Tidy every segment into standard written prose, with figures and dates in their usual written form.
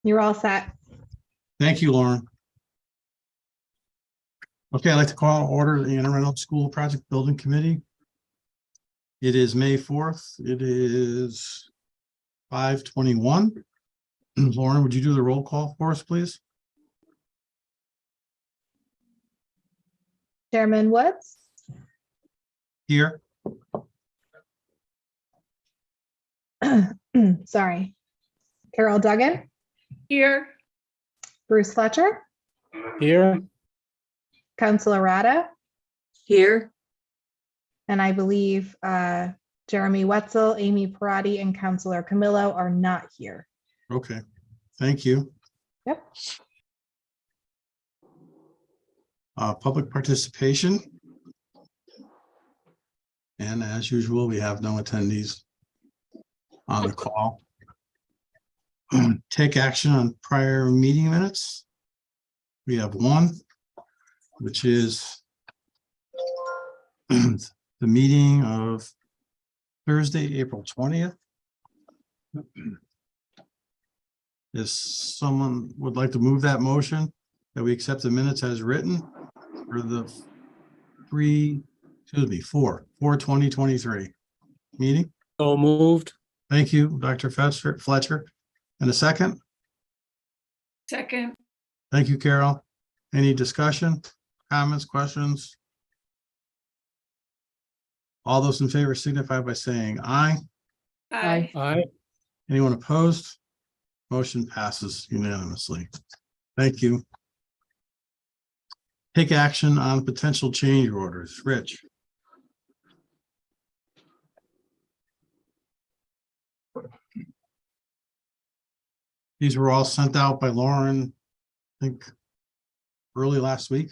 You're all set. Thank you, Lauren. Okay, I'd like to call to order the Anne Reynolds School Project Building Committee. It is May 4th. It is 5:21. Lauren, would you do the roll call for us, please? Chairman Woods, Here. sorry. Carol Duggan, Here. Bruce Fletcher, Here. Councilor Rada, Here. and I believe Jeremy Wetzel, Amy Parati, and Councilor Camillo are not here. Okay, thank you. Yep. Public participation. And as usual, we have no attendees on the call. Take action on prior meeting minutes. We have one, which is the meeting of Thursday, April 20th. If someone would like to move that motion, that we accept the minutes as written for the 4/2023 meeting. So moved. Thank you, Dr. Fletcher. And a second? Second. Thank you, Carol. Any discussion, comments, questions? All those in favor signify by saying aye. Aye. Aye. Anyone opposed? Motion passes unanimously. Thank you. Take action on potential change orders. Rich. These were all sent out by Lauren, I think, early last week,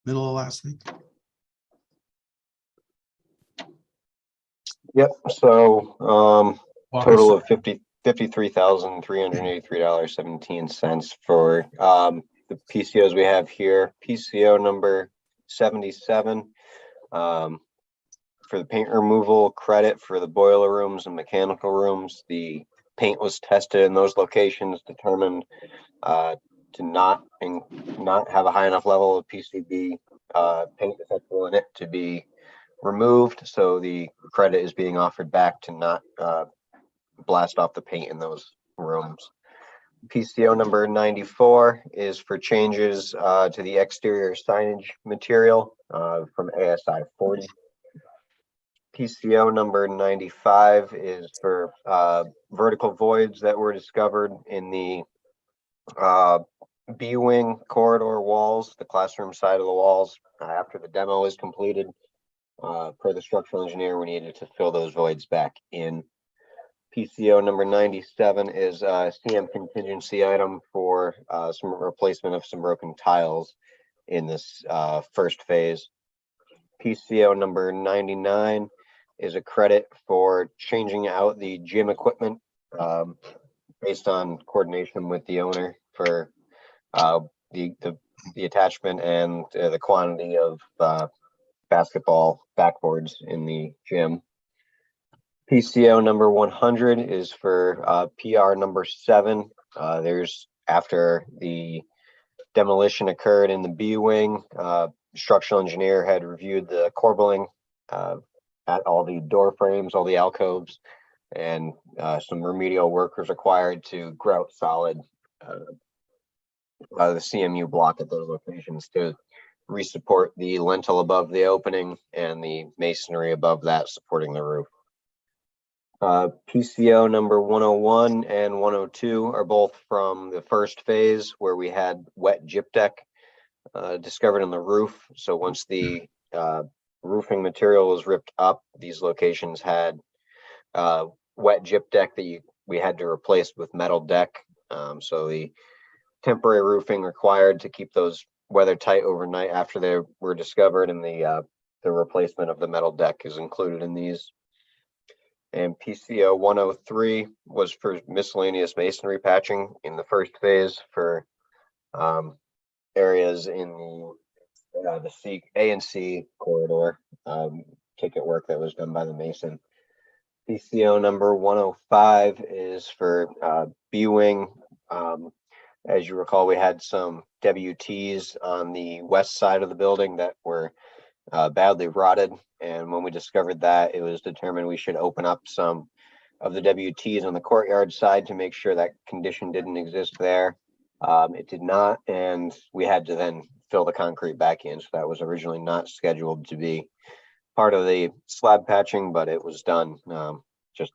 middle of last week. Yep, so total of $53,383.17 for the PCOs we have here. PCO number 77 for the paint removal credit for the boiler rooms and mechanical rooms. The paint was tested in those locations, determined to not have a high enough level of PCB paint detectable in it to be removed. So the credit is being offered back to not blast off the paint in those rooms. PCO number 94 is for changes to the exterior signage material from ASI 40. PCO number 95 is for vertical voids that were discovered in the B-wing corridor walls, the classroom side of the walls. After the demo is completed, per the structural engineer, we needed to fill those voids back in. PCO number 97 is a CM contingency item for some replacement of some broken tiles in this first phase. PCO number 99 is a credit for changing out the gym equipment based on coordination with the owner for the attachment and the quantity of basketball backboards in the gym. PCO number 100 is for PR number 7. There's after the demolition occurred in the B wing, structural engineer had reviewed the corbelling at all the door frames, all the alcoves, and some remedial work was required to grout solid the CMU block at those locations to resupport the lintel above the opening and the masonry above that supporting the roof. PCO number 101 and 102 are both from the first phase where we had wet gyp deck discovered in the roof. So once the roofing material was ripped up, these locations had wet gyp deck that we had to replace with metal deck. So the temporary roofing required to keep those weather tight overnight after they were discovered, and the replacement of the metal deck is included in these. And PCO 103 was for miscellaneous masonry patching in the first phase for areas in the C, A and C corridor, ticket work that was done by the mason. PCO number 105 is for B-wing As you recall, we had some WTs on the west side of the building that were badly rotted. And when we discovered that, it was determined we should open up some of the WTs on the courtyard side to make sure that condition didn't exist there. It did not, and we had to then fill the concrete back in. So that was originally not scheduled to be part of the slab patching, but it was done just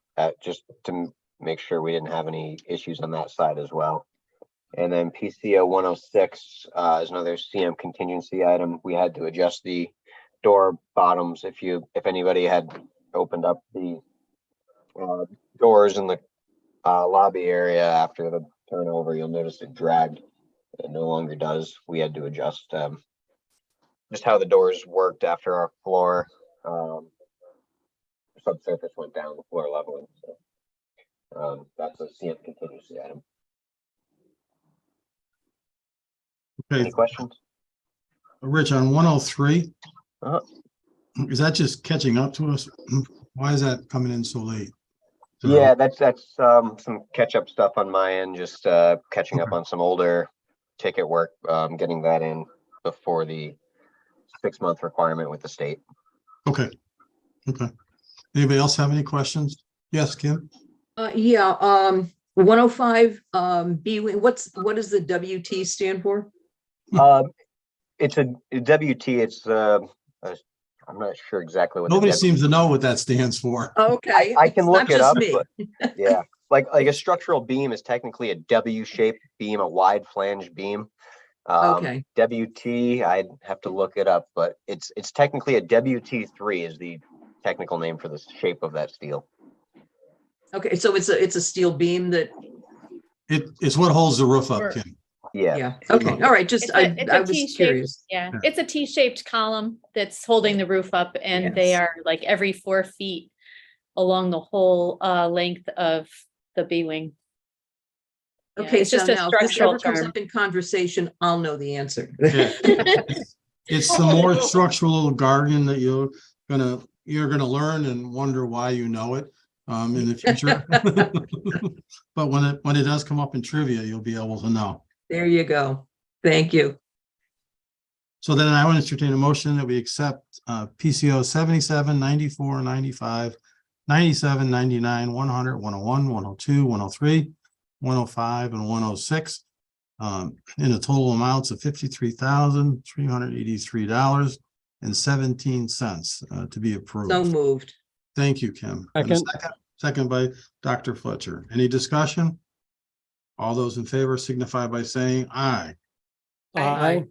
to make sure we didn't have any issues on that side as well. And then PCO 106 is another CM contingency item. We had to adjust the door bottoms. If anybody had opened up the doors in the lobby area after the turnover, you'll notice it dragged. It no longer does. We had to adjust just how the doors worked after our floor subsurface went down, the floor leveling. So that's a CM contingency item. Okay, Any questions? Rich, on 103, Uh-huh. is that just catching up to us? Why is that coming in so late? Yeah, that's some catch up stuff on my end, just catching up on some older ticket work, getting that in before the 6-month requirement with the state. Okay. Anybody else have any questions? Yes, Kim? 105 B wing, what does the WT stand for? It's a WT. It's I'm not sure exactly what. Nobody seems to know what that stands for. Okay. I can it's look not it just up, me. but yeah, like a structural beam is technically a W-shaped beam, a wide flange beam. Okay. WT, I'd have to look it up, but it's technically a WT3 is the technical name for the shape of that steel. Okay, so it's a steel beam that, It's what holds the roof up, Or- Kim. Yeah. okay, all right, just, It's I a was T-shaped, curious. yeah, it's a T-shaped column that's holding the roof up, and they Yes. are like every 4 feet along the whole length of the B-wing. Yeah, Okay, it's so just a now if this structural ever comes term. up in conversation, I'll know the answer. Yeah. It's the more structural jargon that you're gonna learn and wonder why you know it in the future. But when it does come up in trivia, you'll be able to know. There you go. Thank you. So then I want to entertain a motion that we accept PCO 77, 94, 95, 97, 99, 100, 101, 102, 103, 105, and 106 in a total amounts of $53,383.17 to be approved. So moved. Thank you, Kim. And a Second. second by Dr. Fletcher. Any discussion? All those in favor signify by saying aye. Aye.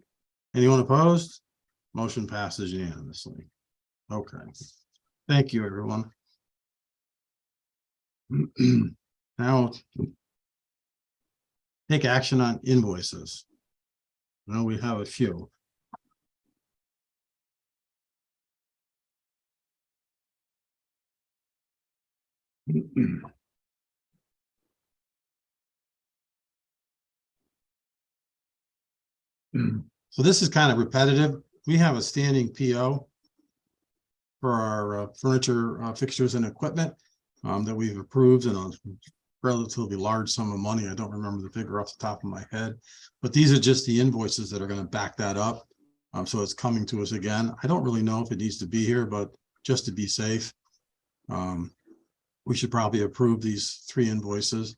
Anyone opposed? Motion passes unanimously. Okay. Thank you, everyone. Now, take action on invoices. I know we have a few. So this is kind of repetitive. We have a standing PO for our furniture, fixtures and equipment that we've approved in a relatively large sum of money. I don't remember the figure off the top of my head, but these are just the invoices that are going to back that up. So it's coming to us again. I don't really know if it needs to be here, but just to be safe, we should probably approve these 3 invoices.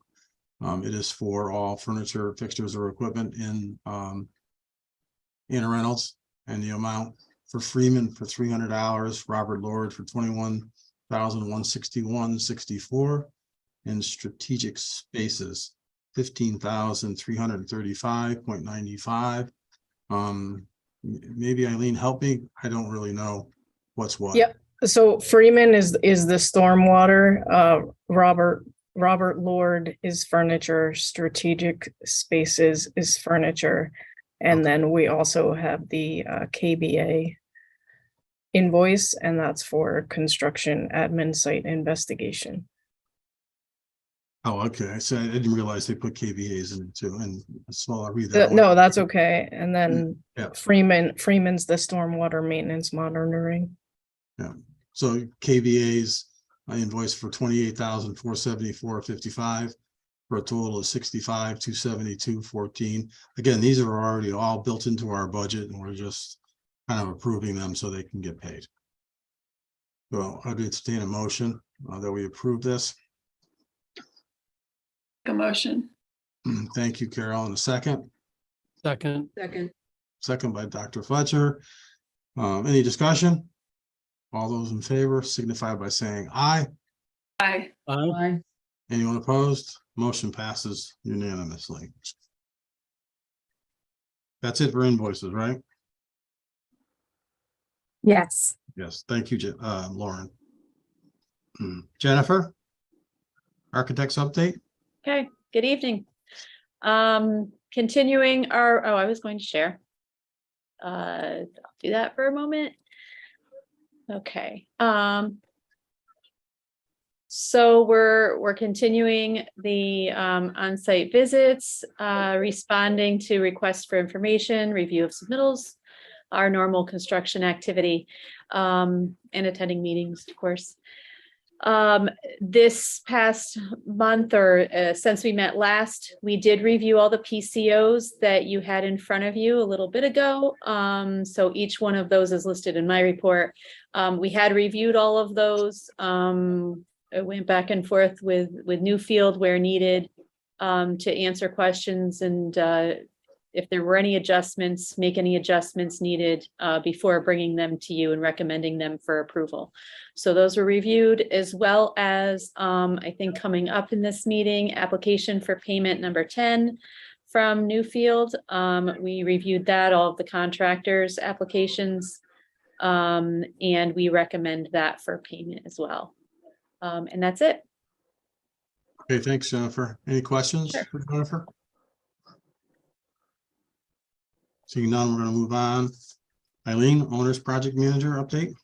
It is for all furniture, fixtures, or equipment in Reynolds, and the amount for Freeman for $300, Robert Lord for $21,161.64, and Strategic Spaces $15,335.95. Maybe Eileen, help me. I don't really know what's what. Yep. So Freeman is the stormwater. Robert Lord is furniture. Strategic Spaces is furniture. And then we also have the KBA invoice, and that's for construction admin site investigation. Oh, okay. So I didn't realize they put KVAs in it too. And so I'll read that. No, that's okay. And then Yeah. Freeman's the stormwater maintenance monitoring. Yeah. So KVA's invoice for $28,474.55. for a total of 65, 272, 14. Again, these are already all built into our budget and we're just kind of approving them so they can get paid. So I'd entertain a motion that we approve this. A motion. Thank you, Carol. And a second. second, Second, By Dr. Fletcher. Any discussion? All those in favor signify by saying aye. Aye. aye, aye. Anyone opposed? Motion passes unanimously. That's it for invoices, right? Yes. Yes, thank you, Lauren. Jennifer? Architects update? Okay, good evening. Continuing our, I was going to share. I'll do that for a moment. Okay. So we're continuing the on-site visits, responding to requests for information, review of submittals, our normal construction activity, and attending meetings, of course. This past month or since we met last, we did review all the PCOs that you had in front of you a little bit ago. So each one of those is listed in my report. We had reviewed all of those. I went back and forth with Newfield where needed to answer questions and if there were any adjustments, make any adjustments needed before bringing them to you and recommending them for approval. So those were reviewed, as well as I think coming up in this meeting, application for payment number 10 from Newfield. We reviewed that, all of the contractors' applications, and we recommend that for payment as well. And that's it. Okay, thanks, Jennifer. Any questions Sure. for Jennifer? Seeing none, we're going to move on. Eileen, Owner's Project Manager update.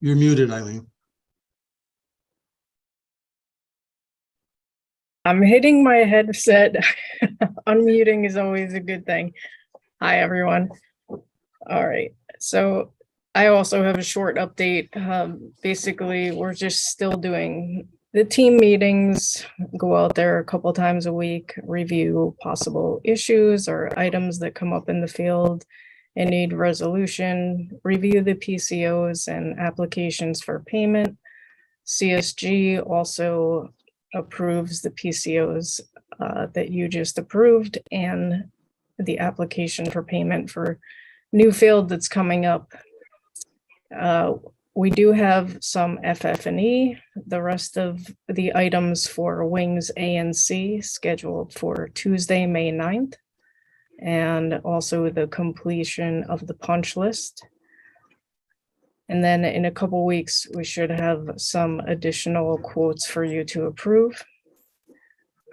You're muted, Eileen. I'm hitting my headset. Unmuting is always a good thing. Hi, everyone. All right, so I also have a short update. Basically, we're just still doing the team meetings, go out there a couple times a week, review possible issues or items that come up in the field and need resolution, review the PCOs and applications for payment. CSG also approves the PCOs that you just approved and the application for payment for Newfield that's coming up. We do have some FF&E. The rest of the items for wings A and C scheduled for Tuesday, May 9th, and also the completion of the punch list. And then in a couple weeks, we should have some additional quotes for you to approve.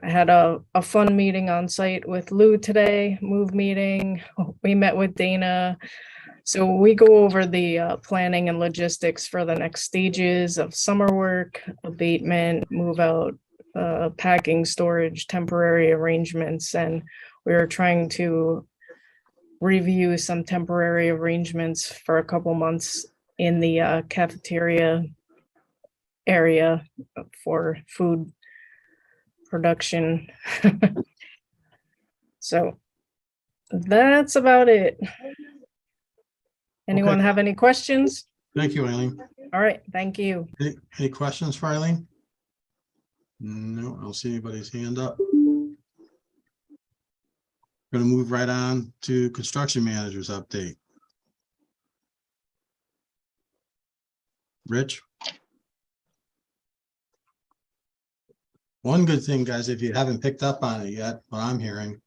I had a fun meeting on site with Lou today, move meeting. We met with Dana. So we go over the planning and logistics for the next stages of summer work, abatement, move out, packing, storage, temporary arrangements. And we were trying to review some temporary arrangements for a couple months in the cafeteria area for food production. So that's about it. Anyone Okay. have any questions? Thank you, Eileen. All right, thank you. Any questions for Eileen? No, I don't see anybody's hand up. Going to move right on to construction managers update. Rich? One good thing, guys, if you haven't picked up on it yet, what I'm hearing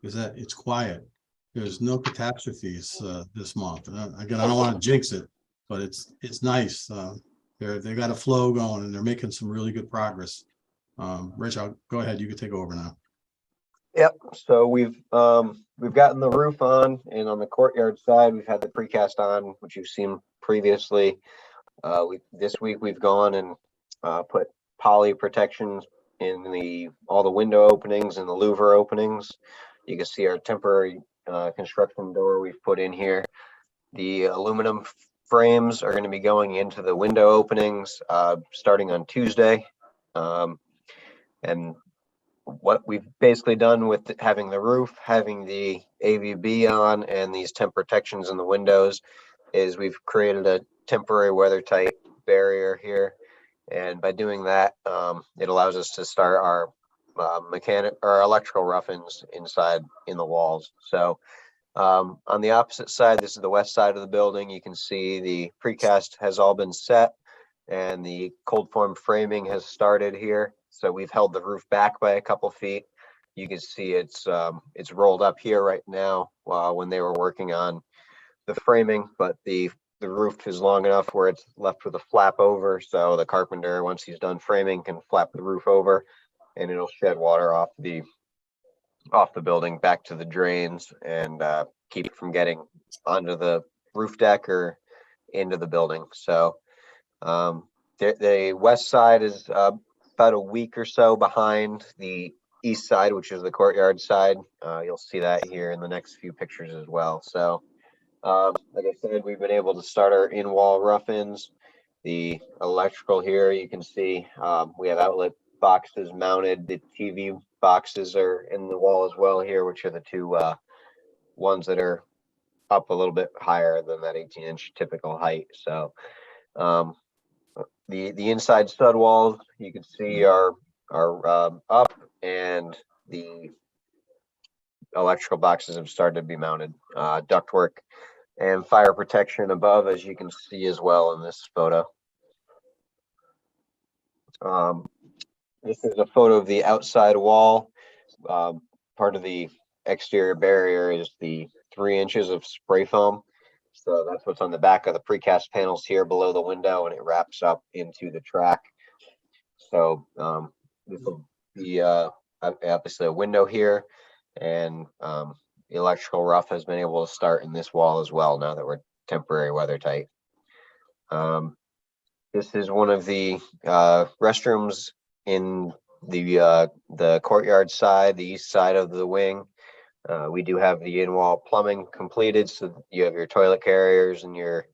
is that it's quiet. There's no catastrophes this month. Again, I don't want to jinx it, but it's nice. They've got a flow going and they're making some really good progress. Rich, I'll go ahead. You can take over now. Yep, so we've gotten the roof on, and on the courtyard side, we've had the precast on, which you've seen previously. This week we've gone and put poly protections in all the window openings and the louver openings. You can see our temporary construction door we've put in here. The aluminum frames are going to be going into the window openings starting on Tuesday. And what we've basically done with having the roof, having the AVB on, and these temp protections in the windows is we've created a temporary weather tight barrier here. And by doing that, it allows us to start our electrical rough-ins inside in the walls. So on the opposite side, this is the west side of the building. You can see the precast has all been set and the cold form framing has started here. So we've held the roof back by a couple feet. You can see it's rolled up here right now when they were working on the framing, but the roof is long enough where it's left with a flap over. So the carpenter, once he's done framing, can flap the roof over and it'll shed water off the building back to the drains and keep it from getting onto the roof deck or into the building. So the west side is about a week or so behind the east side, which is the courtyard side. You'll see that here in the next few pictures as well. So like I said, we've been able to start our in-wall rough-ins. The electrical here, you can see we have outlet boxes mounted. The TV boxes are in the wall as well here, which are the two ones that are up a little bit higher than that 18-inch typical height. So the inside stud walls you can see are up, and the electrical boxes have started to be mounted. Ductwork and fire protection above, as you can see as well in this photo. This is a photo of the outside wall. Part of the exterior barrier is the 3 inches of spray foam. So that's what's on the back of the precast panels here below the window, and it wraps up into the track. So this will be obviously a window here, and the electrical rough has been able to start in this wall as well now that we're temporary weather tight. This is one of the restrooms in the courtyard side, the east side of the wing. We do have the in-wall plumbing completed, so you have your toilet carriers and your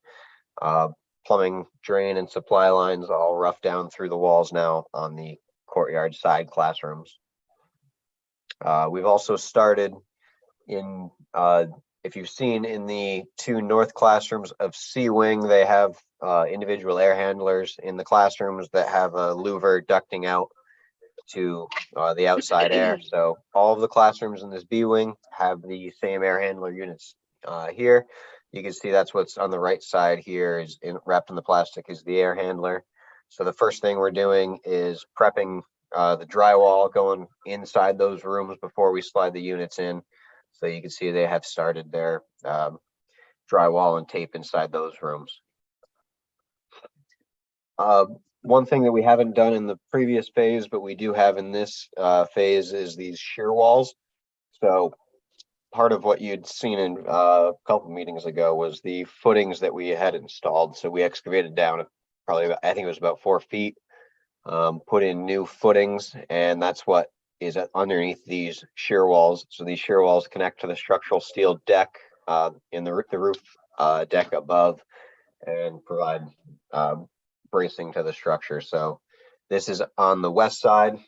plumbing drain and supply lines all roughed down through the walls now on the courtyard side classrooms. We've also started in, if you've seen in the two north classrooms of C wing, they have individual air handlers in the classrooms that have a louver ducting out to the outside air. So all of the classrooms in this B wing have the same air handler units here. You can see that's what's on the right side here is wrapped in the plastic is the air handler. So the first thing we're doing is prepping the drywall going inside those rooms before we slide the units in. So you can see they have started their drywall and tape inside those rooms. One thing that we haven't done in the previous phase, but we do have in this phase is these shear walls. So part of what you'd seen in a couple meetings ago was the footings that we had installed. So we excavated down probably, I think it was about 4 feet, put in new footings, and that's what is underneath these shear walls. So these shear walls connect to the structural steel deck in the roof deck above and provide bracing to the structure. So this is on the west side.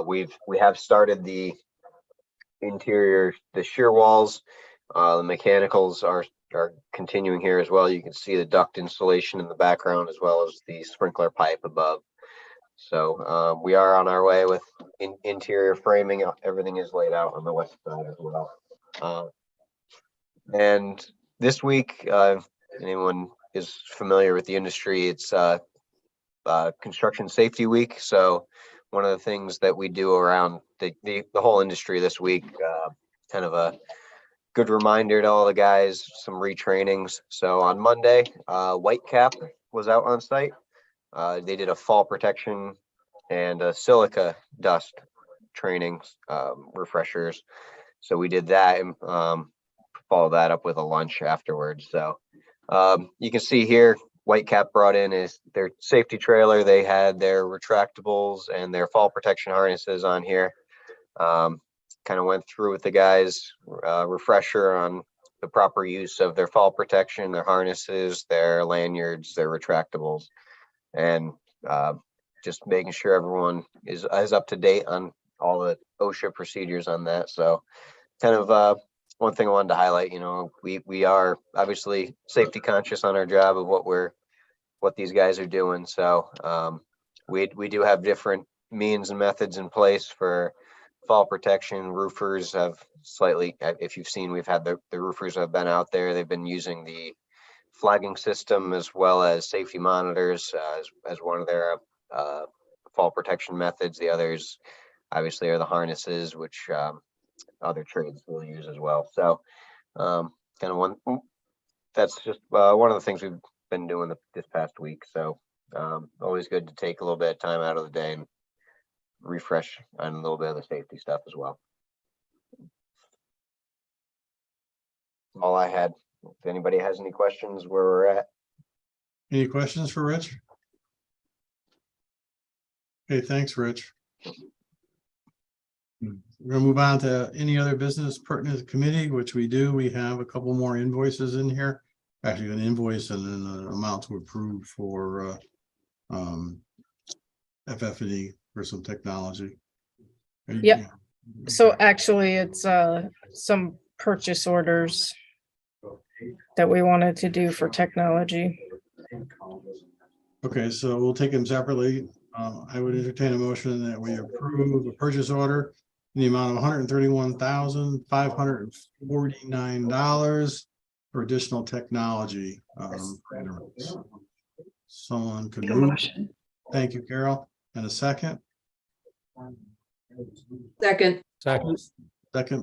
We have started the interior, the shear walls. The mechanicals are continuing here as well. You can see the duct insulation in the background as well as the sprinkler pipe above. So we are on our way with interior framing. Everything is laid out on the west side as well. And this week, anyone is familiar with the industry, it's Construction Safety Week. So one of the things that we do around the whole industry this week, kind of a good reminder to all the guys, some retrainings. So on Monday, Whitecap was out on site. They did a fall protection and a silica dust training refreshers. So we did that and follow that up with a lunch afterwards. So you can see here, Whitecap brought in is their safety trailer. They had their retractables and their fall protection harnesses on here. kind of went through with the guys, refresher on the proper use of their fall protection, their harnesses, their lanyards, their retractables, and just making sure everyone is up to date on all the OSHA procedures on that. So kind of one thing I wanted to highlight, we are obviously safety conscious on our job of what these guys are doing. So we do have different means and methods in place for fall protection. Roofers have slightly, if you've seen, we've had the roofers have been out there. They've been using the flagging system as well as safety monitors as one of their fall protection methods. The others obviously are the harnesses, which other trades will use as well. So that's just one of the things we've been doing this past week. So always good to take a little bit of time out of the day and refresh on a little bit of the safety stuff as well. All I had. If anybody has any questions where we're at. Any questions for Rich? Okay, thanks, Rich. We're gonna move on to any other business pertinent to the committee, which we do. We have a couple more invoices in here. Actually, an invoice and then an amount to approve for FF&E for some technology. Yep. So actually, it's some purchase orders that we wanted to do for technology. Okay, so we'll take them separately. I would entertain a motion that we approve a purchase order in the amount of $131,549 for additional technology. Someone could Make a move. motion. Thank you, Carol. And a second. Second, Second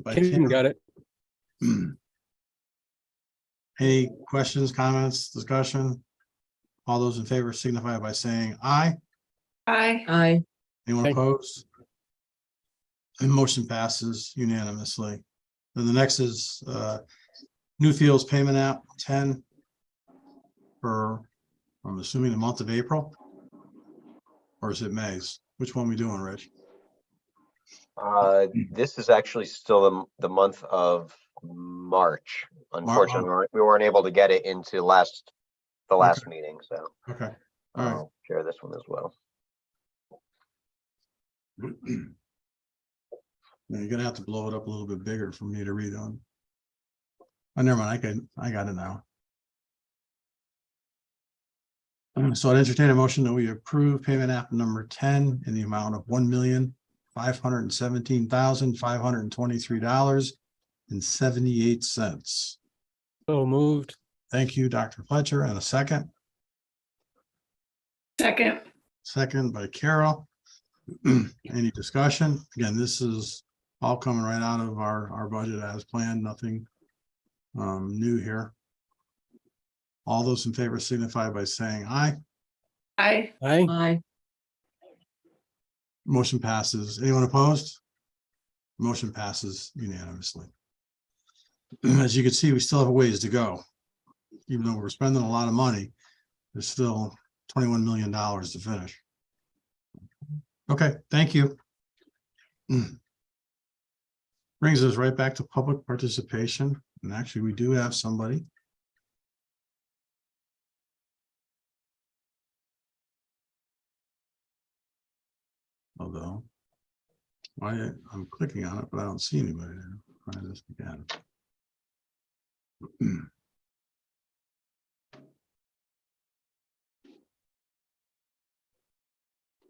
by Kim Kim. got it. Any questions, comments, discussion? All those in favor signify by saying aye. Aye. aye. Anyone Aye. opposed? And motion passes unanimously. Then the next is Newfield's payment app 10 for, I'm assuming, the month of April? Or is it May's? Which one we doing, Rich? This is actually still the month of March. Unfortunately, we weren't able to get it into the last meeting, so Okay, all right. I'll share this one as well. Now you're gonna have to blow it up a little bit bigger for me to read on. Oh, never mind, I got it now. So I'd entertain a motion that we approve payment app number 10 in the amount of $1,517,523.78. So moved. Thank you, Dr. Fletcher, and a second. Second. Second by Carol. Any discussion? Again, this is all coming right out of our budget as planned, nothing new here. All those in favor signify by saying aye. Aye. Aye. Aye. Motion passes. Anyone opposed? Motion passes unanimously. As you can see, we still have a ways to go. Even though we're spending a lot of money, there's still $21 million to finish. Okay, thank you. Brings us right back to public participation. And actually, we do have somebody. Although I'm clicking on it, but I don't see anybody there. Try this again.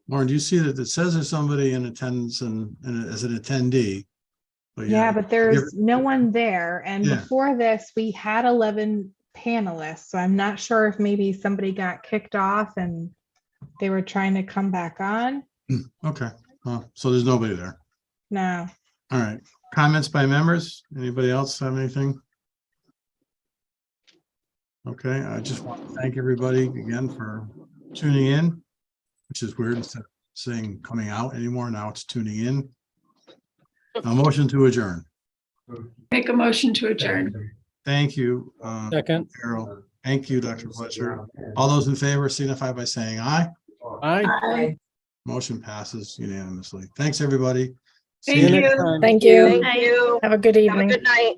Lauren, do you see that it says there's somebody in attendance and as an attendee? Yeah, but there's no one there. And Yeah. before this, we had 11 panelists. So I'm not sure if maybe somebody got kicked off and they were trying to come back on. Okay, so there's nobody there. No. All right, comments by members? Anybody else have anything? Okay, I just want to thank everybody again for tuning in, which is weird instead of saying coming out anymore. Now it's tuning in. A motion to adjourn. Make a motion to adjourn. Thank you. Second. Carol. Thank you, Dr. Fletcher. All those in favor signify by saying aye. Aye. Aye. Motion passes unanimously. Thanks, everybody. See you Thank next you. time. Thank you. Night. Have a good evening. Have a good night.